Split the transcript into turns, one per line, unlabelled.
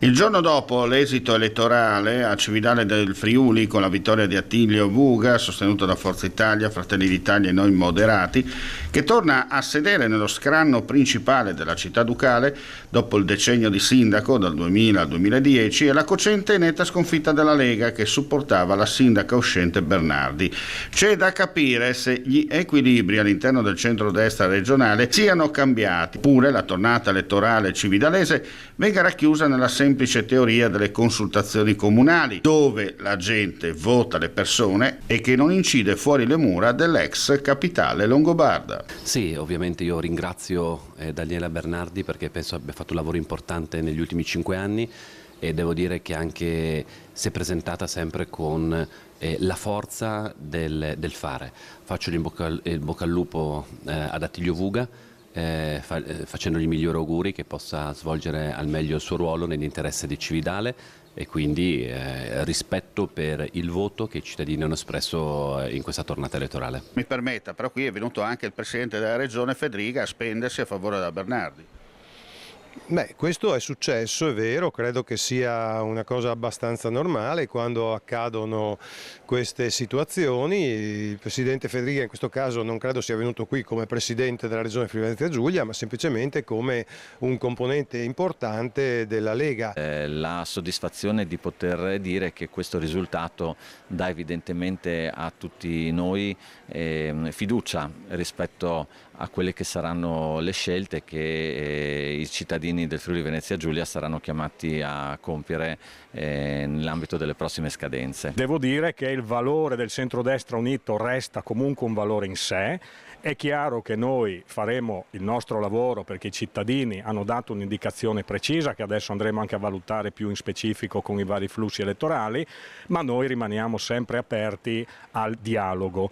Il giorno dopo l'esito elettorale a Cividale del Friuli, con la vittoria di Attilio Vuga, sostenuto da Forza Italia, Fratelli d'Italia e Noi Moderati, che torna a sedere nello scranno principale della città ducale dopo il decennio di sindaco dal 2000 al 2010, e la cocente e netta sconfitta della Lega, che supportava la sindaca uscente Bernardi. C'è da capire se gli equilibri all'interno del centrodestra regionale siano cambiati, oppure la tornata elettorale cividalese venga racchiusa nella semplice teoria delle consultazioni comunali, dove la gente vota le persone e che non incide fuori le mura dell'ex capitale longobarda.
Sì, ovviamente io ringrazio Daniela Bernardi, perché penso abbia fatto un lavoro importante negli ultimi 5 anni, e devo dire che anche si è presentata sempre con la forza del fare. Faccio il bocca al lupo ad Attilio Vuga, facendogli i migliori auguri che possa svolgere al meglio il suo ruolo nell'interesse di Cividale, e quindi rispetto per il voto che i cittadini hanno espresso in questa tornata elettorale.
Mi permetta, però qui è venuto anche il presidente della regione Fedriga a spendersi a favore della Bernardi.
Beh, questo è successo, è vero, credo che sia una cosa abbastanza normale quando accadono queste situazioni. Il Presidente Fedriga in questo caso non credo sia venuto qui come Presidente della Regione Friuli Venezia Giulia, ma semplicemente come un componente importante della Lega.
La soddisfazione di poter dire che questo risultato dà evidentemente a tutti noi fiducia rispetto a quelle che saranno le scelte che i cittadini del Friuli Venezia Giulia saranno chiamati a compiere nell'ambito delle prossime scadenze.
Devo dire che il valore del centrodestra unito resta comunque un valore in sé. È chiaro che noi faremo il nostro lavoro, perché i cittadini hanno dato un'indicazione precisa che adesso andremo anche a valutare più in specifico con i vari flussi elettorali, ma noi rimaniamo sempre aperti al dialogo.